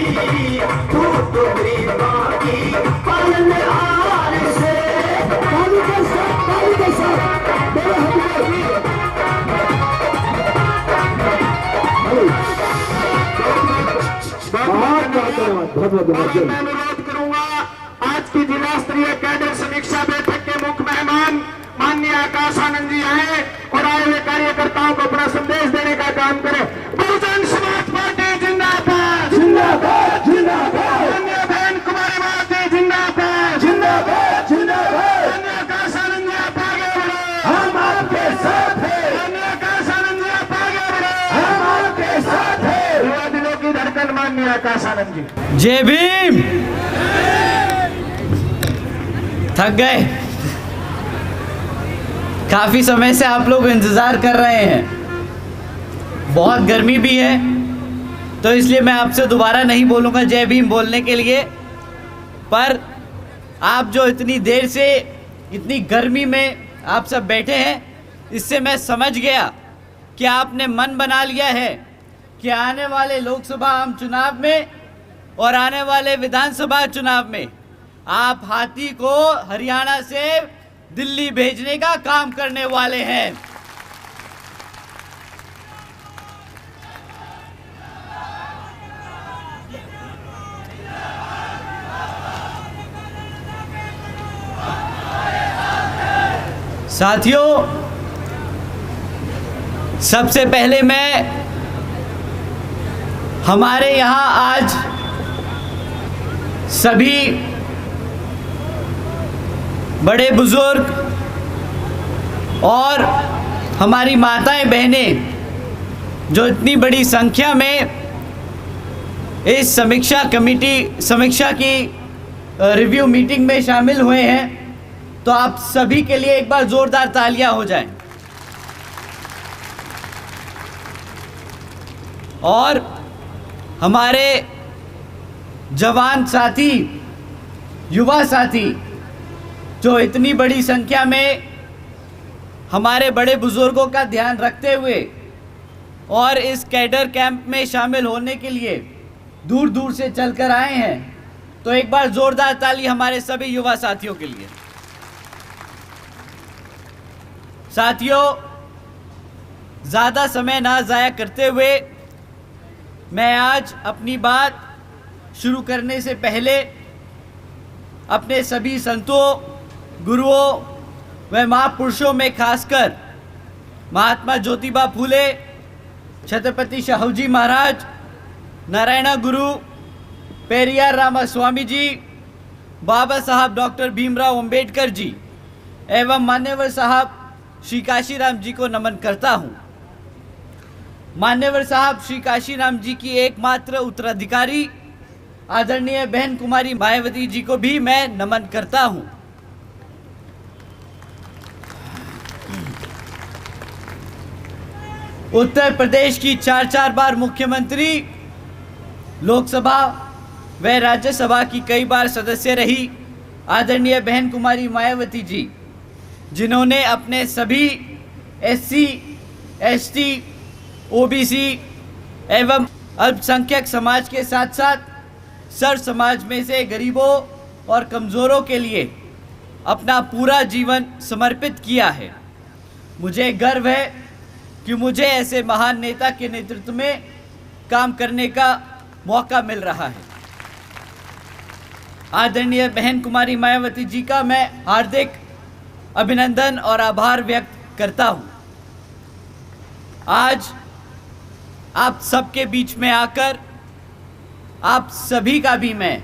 तू तो मेरी माँ की पालनहार से। ताली के साथ मेरे हबीब बहुत मैं अनुरोध करूंगा आज की जिला स्तरीय कैडर समीक्षा बैठक के मुख्य मेहमान माननीय आकाश आनंद जी आए और आए हुए कार्यकर्ताओं को अपना संदेश देने का काम करें। बहुजन समाज पार्टी जिंदाबाद जिंदाबाद जिंदाबाद। माननीय बहन कुमारी माता जिंदाबाद जिंदाबाद जिंदाबाद। माननीय आकाश आनंद जी आप आगे बढ़ो, हम आपके साथ हैं। माननीय आकाश आनंद जी आप आगे बढ़ो, हम आपके साथ हैं। युवा दिलों की धड़कन माननीय आकाश आनंद जी। जय भीम। थक गए? काफी समय से आप लोग इंतजार कर रहे हैं, बहुत गर्मी भी है, तो इसलिए मैं आपसे दोबारा नहीं बोलूँगा जय भीम बोलने के लिए। पर आप जो इतनी देर से इतनी गर्मी में आप सब बैठे हैं, इससे मैं समझ गया कि आपने मन बना लिया है कि आने वाले लोकसभा आम चुनाव में और आने वाले विधानसभा चुनाव में आप हाथी को हरियाणा से दिल्ली भेजने का काम करने वाले हैं। साथियों, सबसे पहले मैं हमारे यहाँ आज सभी बड़े बुजुर्ग और हमारी माताएं बहनें जो इतनी बड़ी संख्या में इस समीक्षा की रिव्यू मीटिंग में शामिल हुए हैं, तो आप सभी के लिए एक बार जोरदार तालियां हो जाएं। और हमारे जवान साथी, युवा साथी जो इतनी बड़ी संख्या में हमारे बड़े बुजुर्गों का ध्यान रखते हुए और इस कैडर कैंप में शामिल होने के लिए दूर दूर से चलकर आए हैं, तो एक बार जोरदार ताली हमारे सभी युवा साथियों के लिए। साथियों, ज़्यादा समय ना ज़ाया करते हुए मैं आज अपनी बात शुरू करने से पहले अपने सभी संतों, गुरुओं व महापुरुषों में खासकर महात्मा ज्योतिबा फूले, छत्रपति शाहू जी महाराज, नारायण गुरु, पेरियार रामास्वामी जी, बाबा साहब डॉक्टर भीमराव अंबेडकर जी एवं मान्यवर साहब श्री काशीराम जी को नमन करता हूँ। मान्यवर साहब श्री काशीराम जी की एकमात्र उत्तराधिकारी आदरणीय बहन कुमारी मायावती जी को भी मैं नमन करता हूँ। उत्तर प्रदेश की 4 बार मुख्यमंत्री, लोकसभा व राज्यसभा की कई बार सदस्य रही आदरणीय बहन कुमारी मायावती जी, जिन्होंने अपने सभी SC, ST, OBC एवं अल्पसंख्यक समाज के साथ साथ सर समाज में से गरीबों और कमज़ोरों के लिए अपना पूरा जीवन समर्पित किया है। मुझे गर्व है कि मुझे ऐसे महान नेता के नेतृत्व में काम करने का मौका मिल रहा है। आदरणीय बहन कुमारी मायावती जी का मैं हार्दिक अभिनंदन और आभार व्यक्त करता हूं। आज आप सबके बीच में आकर आप सभी का भी मैं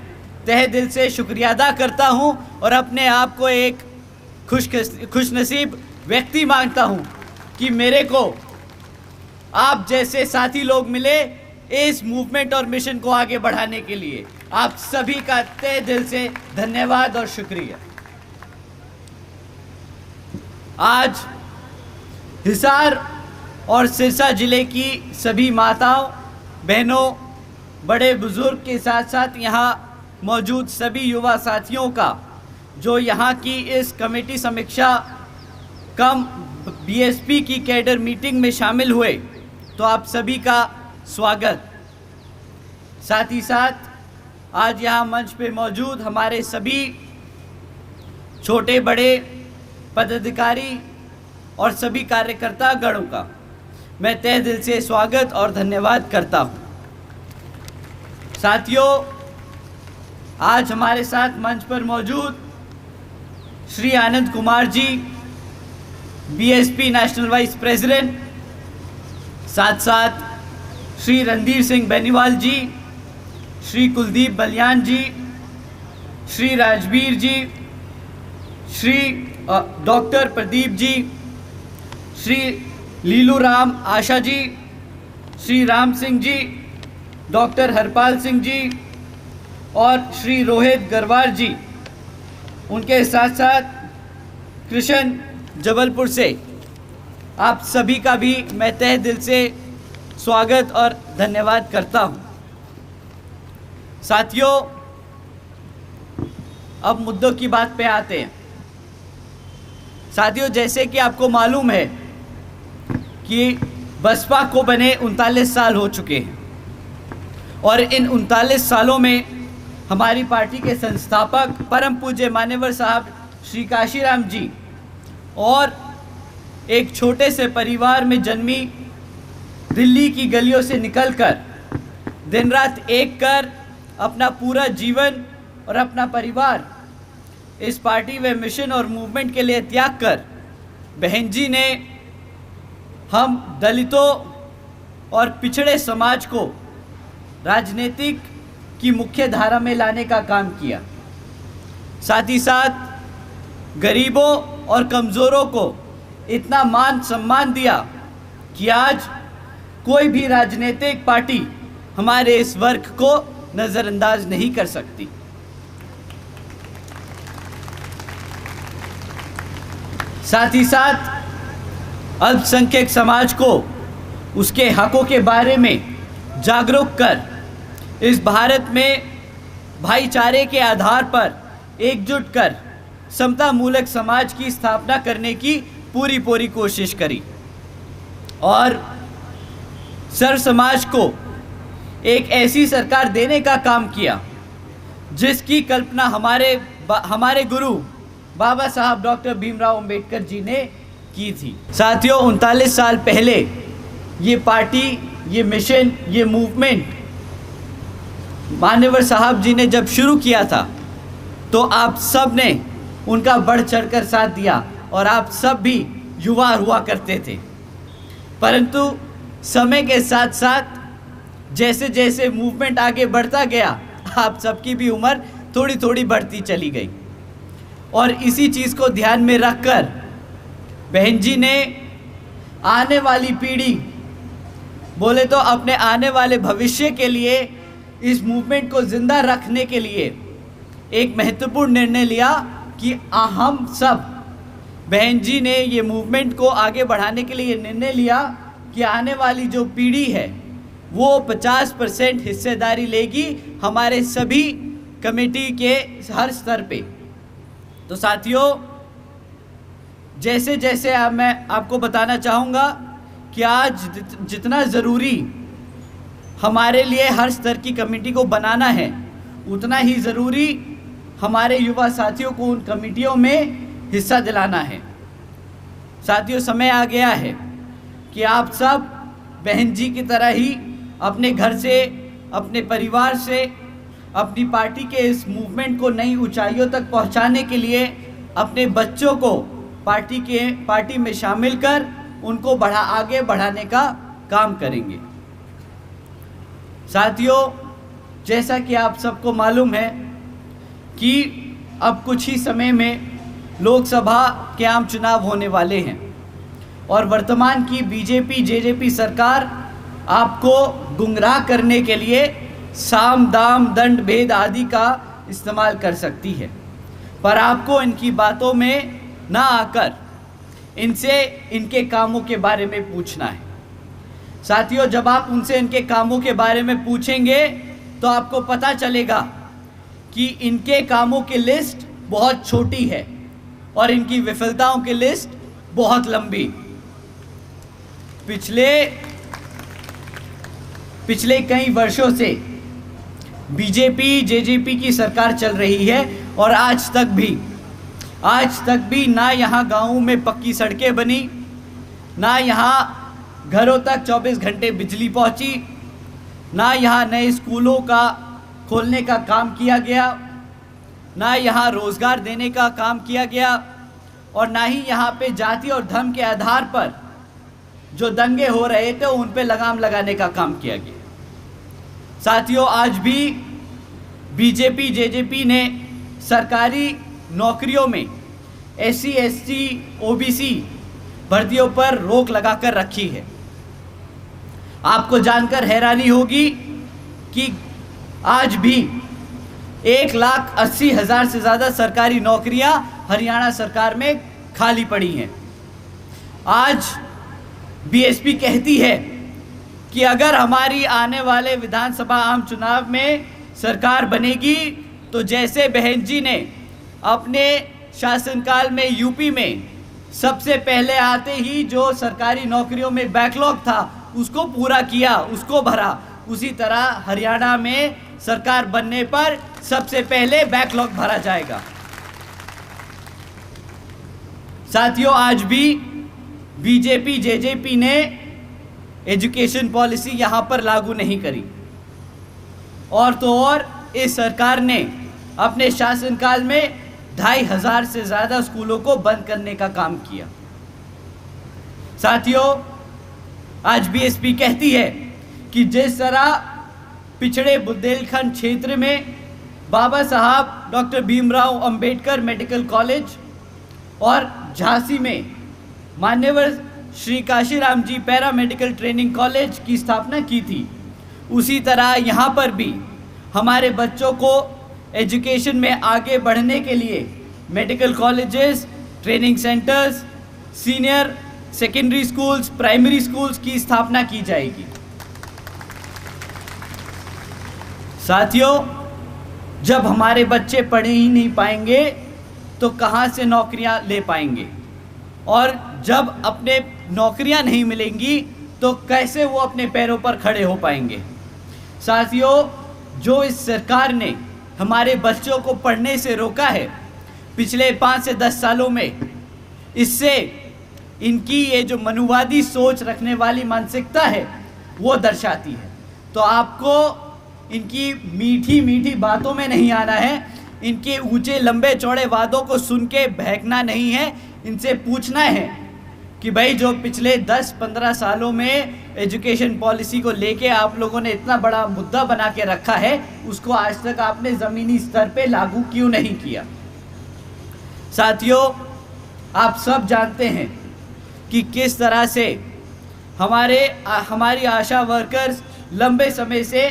तहे दिल से शुक्रिया अदा करता हूं और अपने आप को एक खुशनसीब व्यक्ति मानता हूं कि मेरे को आप जैसे साथी लोग मिले इस मूवमेंट और मिशन को आगे बढ़ाने के लिए। आप सभी का तहे दिल से धन्यवाद और शुक्रिया। आज हिसार और सिरसा जिले की सभी माताओं, बहनों, बड़े बुजुर्ग के साथ साथ यहाँ मौजूद सभी युवा साथियों का जो यहाँ की इस कमेटी समीक्षा कम BSP की कैडर मीटिंग में शामिल हुए, तो आप सभी का स्वागत। साथ ही साथ आज यहाँ मंच पे मौजूद हमारे सभी छोटे बड़े पदाधिकारी और सभी कार्यकर्ता गणों का मैं तहे दिल से स्वागत और धन्यवाद करता हूँ। साथियों, आज हमारे साथ मंच पर मौजूद Shri Anand Kumar ji, BSP national vice president, साथ साथ श्री रणधीर सिंह बेनीवाल जी, श्री कुलदीप बलियान जी, श्री राजवीर जी, श्री डॉक्टर प्रदीप जी, श्री लीलू राम आशा जी, श्री राम सिंह जी, डॉक्टर हरपाल सिंह जी और श्री रोहित गरवार जी, उनके साथ साथ कृष्ण जबलपुर से आप सभी का भी मैं तहे दिल से स्वागत और धन्यवाद करता हूं। साथियों, अब मुद्दों की बात पे आते हैं। साथियों, जैसे कि आपको मालूम है कि बसपा को बने 39 साल हो चुके हैं और इन 39 सालों में हमारी पार्टी के संस्थापक परम पूज्य मान्यवर साहब श्री काशीराम जी और एक छोटे से परिवार में जन्मी, दिल्ली की गलियों से निकलकर दिन रात एक कर अपना पूरा जीवन और अपना परिवार इस पार्टी व मिशन और मूवमेंट के लिए त्याग कर बहन जी ने हम दलितों और पिछड़े समाज को राजनीतिक की मुख्य धारा में लाने का काम किया। साथ ही साथ गरीबों और कमज़ोरों को इतना मान सम्मान दिया कि आज कोई भी राजनीतिक पार्टी हमारे इस वर्ग को नज़रअंदाज नहीं कर सकती। साथ ही साथ अल्पसंख्यक समाज को उसके हकों के बारे में जागरूक कर इस भारत में भाईचारे के आधार पर एकजुट कर समता मूलक समाज की स्थापना करने की पूरी कोशिश करी और सर्व समाज को एक ऐसी सरकार देने का काम किया जिसकी कल्पना हमारे गुरु बाबा साहब डॉक्टर भीमराव अंबेडकर जी ने की थी। साथियों, 39 साल पहले ये पार्टी, ये मिशन, ये मूवमेंट मान्यवर साहब जी ने जब शुरू किया था तो आप सब ने उनका बढ़ चढ़कर साथ दिया और आप सब भी युवा हुआ करते थे। परंतु समय के साथ साथ जैसे जैसे मूवमेंट आगे बढ़ता गया, आप सबकी भी उम्र थोड़ी बढ़ती चली गई और इसी चीज़ को ध्यान में रखकर बहन जी ने आने वाली पीढ़ी, बोले तो अपने आने वाले भविष्य के लिए, इस मूवमेंट को जिंदा रखने के लिए एक महत्वपूर्ण निर्णय लिया कि हम सब, बहन जी ने ये मूवमेंट को आगे बढ़ाने के लिए निर्णय लिया कि आने वाली जो पीढ़ी है वो 50% हिस्सेदारी लेगी हमारे सभी कमेटी के हर स्तर पे। तो साथियों, जैसे जैसे मैं आपको बताना चाहूँगा कि आज जितना ज़रूरी हमारे लिए हर स्तर की कमेटी को बनाना है, उतना ही ज़रूरी हमारे युवा साथियों को उन कमेटियों में हिस्सा दिलाना है। साथियों, समय आ गया है कि आप सब बहन जी की तरह ही अपने घर से, अपने परिवार से, अपनी पार्टी के इस मूवमेंट को नई ऊंचाइयों तक पहुंचाने के लिए अपने बच्चों को पार्टी में शामिल कर उनको आगे बढ़ाने का काम करेंगे। साथियों, जैसा कि आप सबको मालूम है कि अब कुछ ही समय में लोकसभा के आम चुनाव होने वाले हैं और वर्तमान की बीजेपी जेजेपी सरकार आपको गुमराह करने के लिए साम दाम दंड भेद आदि का इस्तेमाल कर सकती है, पर आपको इनकी बातों में ना आकर इनसे इनके कामों के बारे में पूछना है। साथियों, जब आप उनसे इनके कामों के बारे में पूछेंगे तो आपको पता चलेगा कि इनके कामों की लिस्ट बहुत छोटी है और इनकी विफलताओं की लिस्ट बहुत लंबी। पिछले कई वर्षों से बीजेपी जेजेपी की सरकार चल रही है और आज तक भी ना यहाँ गाँवों में पक्की सड़कें बनी, ना यहाँ घरों तक 24 घंटे बिजली पहुँची, ना यहाँ नए स्कूलों का खोलने का काम किया गया, ना यहाँ रोज़गार देने का काम किया गया, और ना ही यहाँ पे जाति और धर्म के आधार पर जो दंगे हो रहे थे उन पे लगाम लगाने का काम किया गया। साथियों, आज भी बीजेपी जेजेपी ने सरकारी नौकरियों में SC ST OBC भर्तियों पर रोक लगाकर रखी है। आपको जानकर हैरानी होगी कि आज भी 1,80,000 से ज़्यादा सरकारी नौकरियां हरियाणा सरकार में खाली पड़ी हैं। आज बीएसपी कहती है कि अगर हमारी आने वाले विधानसभा आम चुनाव में सरकार बनेगी तो जैसे बहन जी ने अपने शासनकाल में यूपी में सबसे पहले आते ही जो सरकारी नौकरियों में बैकलॉग था उसको पूरा किया, उसको भरा, उसी तरह हरियाणा में सरकार बनने पर सबसे पहले बैकलॉग भरा जाएगा। साथियों, आज भी बीजेपी जेजेपी ने एजुकेशन पॉलिसी यहां पर लागू नहीं करी, और तो और इस सरकार ने अपने शासनकाल में 2,500 से ज़्यादा स्कूलों को बंद करने का काम किया। साथियों, आज बीएसपी कहती है कि जिस तरह पिछड़े बुंदेलखंड क्षेत्र में बाबा साहब doctor Bhimrao Ambedkar medical college और झांसी में मान्यवर श्री काशीराम जी पैरा मेडिकल ट्रेनिंग कॉलेज की स्थापना की थी, उसी तरह यहाँ पर भी हमारे बच्चों को एजुकेशन में आगे बढ़ने के लिए medical colleges, training centres, senior secondary schools, primary schools की स्थापना की जाएगी। साथियों, जब हमारे बच्चे पढ़ ही नहीं पाएंगे तो कहाँ से नौकरियां ले पाएंगे, और जब अपने नौकरियां नहीं मिलेंगी तो कैसे वो अपने पैरों पर खड़े हो पाएंगे। साथियों, जो इस सरकार ने हमारे बच्चों को पढ़ने से रोका है पिछले 5 से 10 सालों में, इससे इनकी ये जो मनुवादी सोच रखने वाली मानसिकता है वो दर्शाती है। तो आपको इनकी मीठी मीठी बातों में नहीं आना है, इनके ऊंचे लंबे चौड़े वादों को सुन के बहकना नहीं है। इनसे पूछना है कि भाई जो पिछले 10-15 सालों में एजुकेशन पॉलिसी को लेके आप लोगों ने इतना बड़ा मुद्दा बना के रखा है, उसको आज तक आपने ज़मीनी स्तर पे लागू क्यों नहीं किया। साथियों, आप सब जानते हैं कि किस तरह से हमारी आशा वर्कर्स लंबे समय से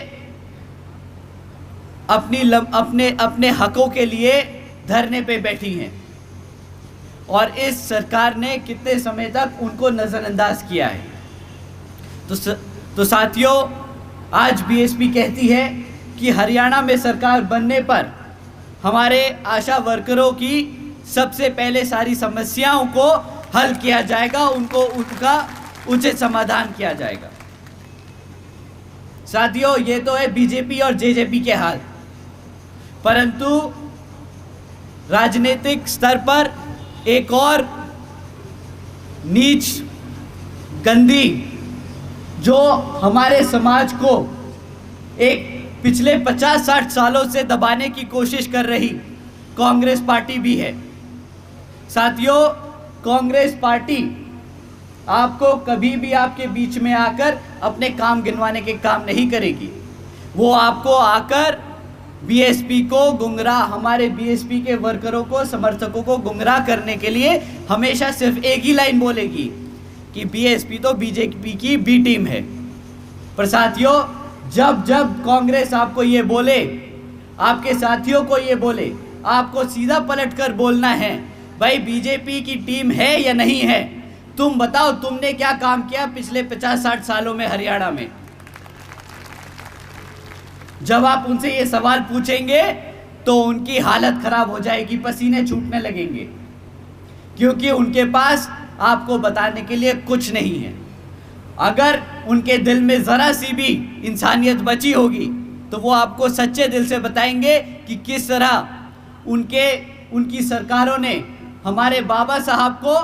अपने हकों के लिए धरने पे बैठी हैं, और इस सरकार ने कितने समय तक उनको नज़रअंदाज किया है। तो साथियों, आज बीएसपी कहती है कि हरियाणा में सरकार बनने पर हमारे आशा वर्करों की सबसे पहले सारी समस्याओं को हल किया जाएगा, उनका उचित समाधान किया जाएगा। साथियों, ये तो है बीजेपी और जेजेपी के हाल, परंतु राजनीतिक स्तर पर एक और नीच गंदी जो हमारे समाज को एक पिछले 50-60 सालों से दबाने की कोशिश कर रही कांग्रेस पार्टी भी है। साथियों, कांग्रेस पार्टी आपको कभी भी आपके बीच में आकर अपने काम गिनवाने के काम नहीं करेगी। वो आपको आकर बीएसपी को गुमराह, हमारे बीएसपी के वर्करों को, समर्थकों को गुमराह करने के लिए हमेशा सिर्फ एक ही लाइन बोलेगी कि बीएसपी तो बीजेपी की बी टीम है। पर साथियों, जब जब कांग्रेस आपको ये बोले, आपके साथियों को ये बोले, आपको सीधा पलटकर बोलना है, भाई बीजेपी की टीम है या नहीं है, तुम बताओ तुमने क्या काम किया पिछले 50-60 सालों में हरियाणा में। जब आप उनसे ये सवाल पूछेंगे तो उनकी हालत खराब हो जाएगी, पसीने छूटने लगेंगे, क्योंकि उनके पास आपको बताने के लिए कुछ नहीं है। अगर उनके दिल में ज़रा सी भी इंसानियत बची होगी तो वो आपको सच्चे दिल से बताएंगे कि किस तरह उनकी सरकारों ने हमारे बाबा साहब को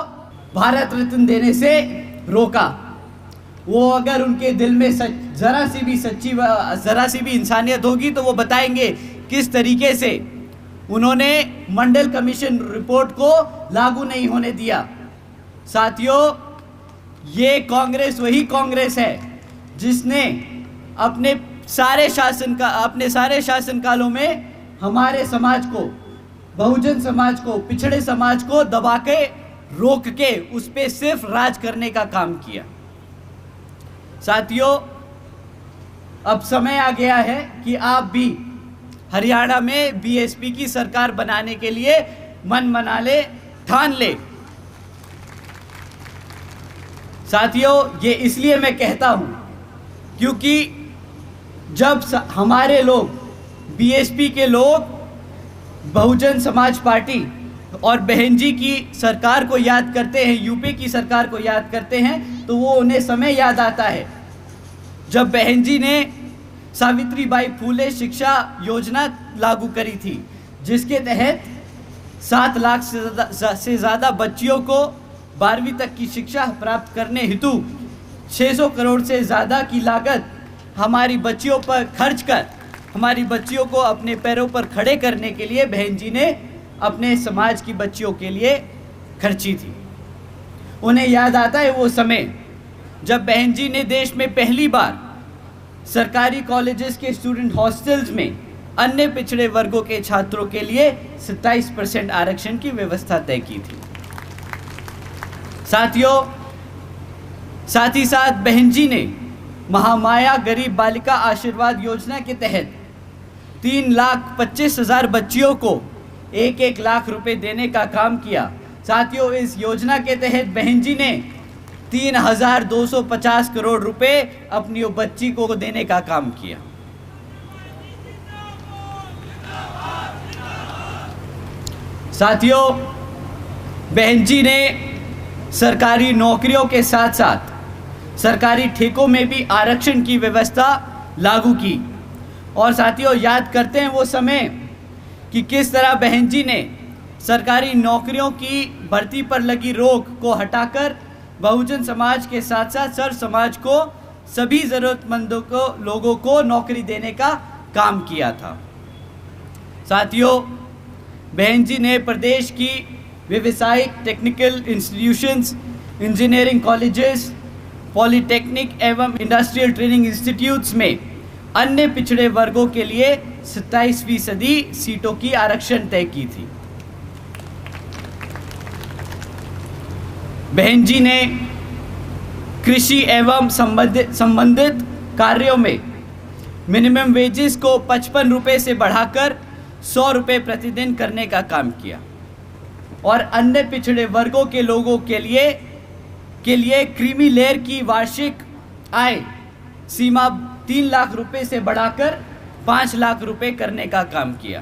भारत रत्न देने से रोका। वो अगर उनके दिल में जरा सी भी इंसानियत होगी तो वो बताएंगे किस तरीके से उन्होंने मंडल कमीशन रिपोर्ट को लागू नहीं होने दिया। साथियों, ये कांग्रेस वही कांग्रेस है जिसने अपने सारे शासनकालों में हमारे समाज को, बहुजन समाज को, पिछड़े समाज को दबा के, रोक के उस पे सिर्फ राज करने का काम किया। साथियों, अब समय आ गया है कि आप भी हरियाणा में बीएसपी की सरकार बनाने के लिए मन बना ले, ठान ले। साथियों, ये इसलिए मैं कहता हूं क्योंकि जब हमारे लोग, बीएसपी के लोग, बहुजन समाज पार्टी और बहन जी की सरकार को याद करते हैं, यूपी की सरकार को याद करते हैं, तो वो उन्हें समय याद आता है जब बहन जी ने सावित्रीबाई फुले शिक्षा योजना लागू करी थी, जिसके तहत 7 लाख से ज़्यादा बच्चियों को 12वीं तक की शिक्षा प्राप्त करने हेतु 600 करोड़ से ज़्यादा की लागत हमारी बच्चियों पर खर्च कर हमारी बच्चियों को अपने पैरों पर खड़े करने के लिए बहन जी ने अपने समाज की बच्चियों के लिए खर्ची थी। उन्हें याद आता है वो समय जब बहन जी ने देश में पहली बार सरकारी कॉलेजेस के स्टूडेंट हॉस्टल्स में अन्य पिछड़े वर्गों के छात्रों के लिए 27% आरक्षण की व्यवस्था तय की थी। साथियों, साथ ही साथ बहन जी ने महामाया गरीब बालिका आशीर्वाद योजना के तहत 3,25,000 बच्चियों को 1-1 लाख रुपए देने का काम किया। साथियों, इस योजना के तहत बहन जी ने 3,250 करोड़ रुपए अपनी बच्ची को देने का काम किया। साथियों, बहन जी ने सरकारी नौकरियों के साथ साथ सरकारी ठेकों में भी आरक्षण की व्यवस्था लागू की। और साथियों, याद करते हैं वो समय कि किस तरह बहन जी ने सरकारी नौकरियों की भर्ती पर लगी रोक को हटाकर बहुजन समाज के साथ साथ सर्व समाज को, सभी ज़रूरतमंदों को, लोगों को नौकरी देने का काम किया था। साथियों, बहन जी ने प्रदेश की व्यावसायिक technical institutions, engineering colleges, polytechnic एवं इंडस्ट्रियल ट्रेनिंग इंस्टीट्यूट्स में अन्य पिछड़े वर्गों के लिए 27% सीटों की आरक्षण तय की थी। बहन जी ने कृषि एवं संबंधित कार्यों में मिनिमम वेजेस को 55 रुपये से बढ़ाकर 100 रुपये प्रतिदिन करने का काम किया और अन्य पिछड़े वर्गों के लोगों के लिए क्रीमी लेयर की वार्षिक आय सीमा 3 लाख रुपए से बढ़ाकर 5 लाख रुपए करने का काम किया।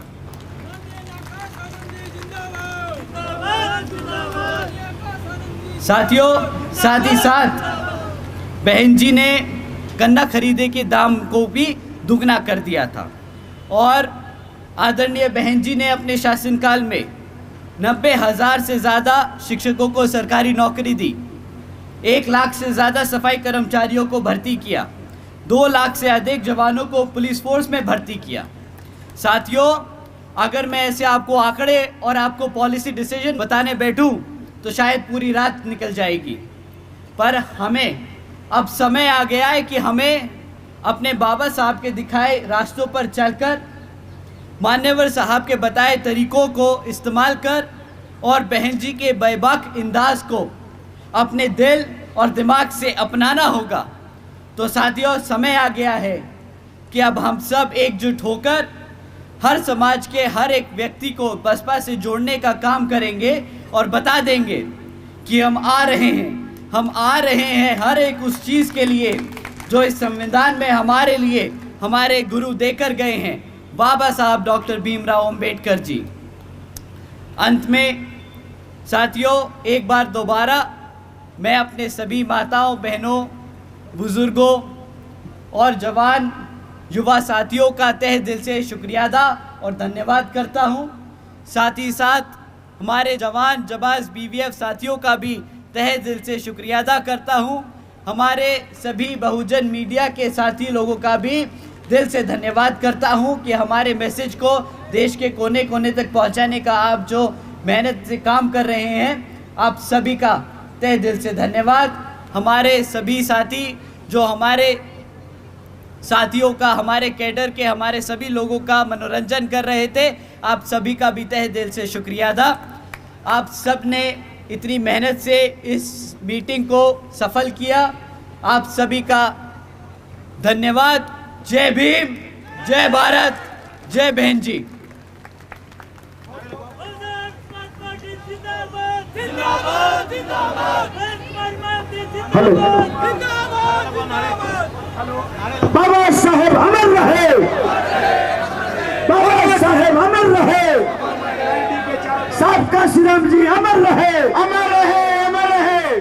साथियों, साथ ही साथ बहन जी ने गन्ना खरीदे के दाम को भी दुगना कर दिया था और आदरणीय बहन जी ने अपने शासनकाल में 90,000 से ज़्यादा शिक्षकों को सरकारी नौकरी दी, 1 लाख से ज़्यादा सफाई कर्मचारियों को भर्ती किया, 2 लाख से अधिक जवानों को पुलिस फोर्स में भर्ती किया। साथियों, अगर मैं ऐसे आपको आंकड़े और आपको पॉलिसी डिसीजन बताने बैठूं तो शायद पूरी रात निकल जाएगी, पर हमें अब समय आ गया है कि हमें अपने बाबा साहब के दिखाए रास्तों पर चलकर, मान्यवर साहब के बताए तरीकों को इस्तेमाल कर और बहन जी के बेबाक अंदाज को अपने दिल और दिमाग से अपनाना होगा। तो साथियों, समय आ गया है कि अब हम सब एकजुट होकर हर समाज के हर एक व्यक्ति को बसपा से जोड़ने का काम करेंगे और बता देंगे कि हम आ रहे हैं हर एक उस चीज़ के लिए जो इस संविधान में हमारे लिए हमारे गुरु देकर गए हैं, बाबा साहब डॉक्टर भीमराव अंबेडकर जी। अंत में साथियों, एक बार दोबारा मैं अपने सभी माताओं, बहनों, बुज़ुर्गों और जवान युवा साथियों का तहे दिल से शुक्रिया अदा और धन्यवाद करता हूं। साथ ही साथ हमारे जवान जबाज BVF साथियों का भी तहे दिल से शुक्रिया अदा करता हूं। हमारे सभी बहुजन मीडिया के साथी लोगों का भी दिल से धन्यवाद करता हूं कि हमारे मैसेज को देश के कोने कोने तक पहुंचाने का आप जो मेहनत से काम कर रहे हैं, आप सभी का तहे दिल से धन्यवाद। हमारे सभी साथी जो हमारे साथियों का, हमारे कैडर के, हमारे सभी लोगों का मनोरंजन कर रहे थे, आप सभी का भी तहे दिल से शुक्रिया अदा। आप सब ने इतनी मेहनत से इस मीटिंग को सफल किया, आप सभी का धन्यवाद। जय भीम, जय भारत, जय बहन जी। बाबा साहेब अमर रहे, बाबा साहेब अमर रहे, सबका श्रीराम जी अमर रहे, अमर रहे, अमर रहे।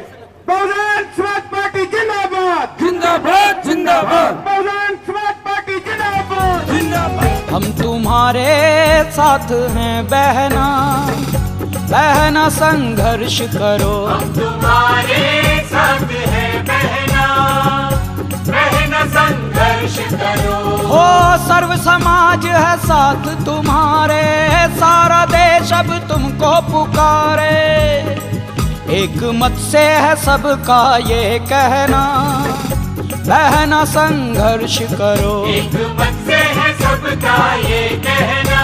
बहुजन समाज पार्टी जिंदाबाद, जिंदाबाद, जिंदाबाद। बहुजन समाज पार्टी जिंदाबाद, जिंदाबाद। हम तुम्हारे साथ हैं बहना, बहना संघर्ष करो। हम तुम्हारे साथ हैं बहना, बहना संघर्ष करो। हो सर्व समाज है साथ तुम्हारे, सारा देश अब तुमको पुकारे। एक मत से है सबका ये कहना, बहना संघर्ष करो। एक मत से है सबका ये कहना,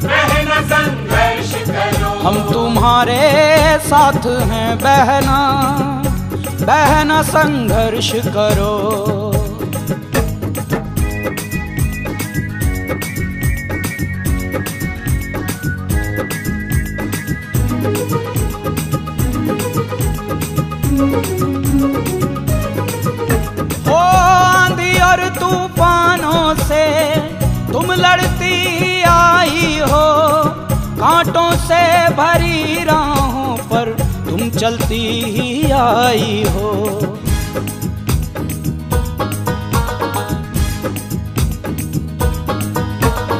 बहना संघर्ष करो। हम तुम्हारे साथ हैं बहना, बहना संघर्ष करो। हो आंधी और तूफानों से तुम लड़ती आई हो, कांटों से भरी राहों पर तुम चलती ही आई हो।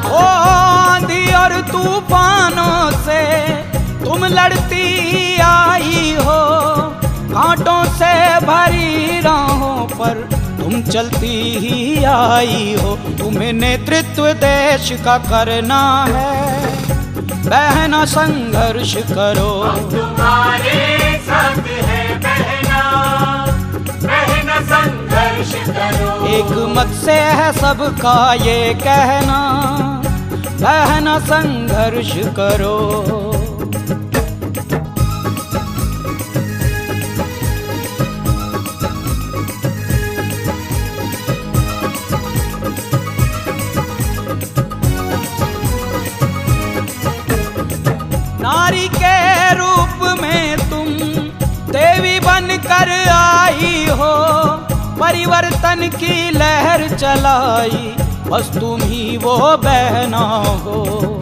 ओ आंधी और तूफानों से तुम लड़ती आई हो, कांटों से भरी राहों पर तुम चलती ही आई हो। तुम्हें नेतृत्व देश का करना है, बहना संघर्ष करो। हम तुम्हारे साथ हैं बहना, बहना संघर्ष करो। एक मत से है सबका ये कहना, बहना संघर्ष करो। नारी के रूप में तुम देवी बनकर आई हो, परिवर्तन की लहर चलाई, बस तुम ही वो बहना हो।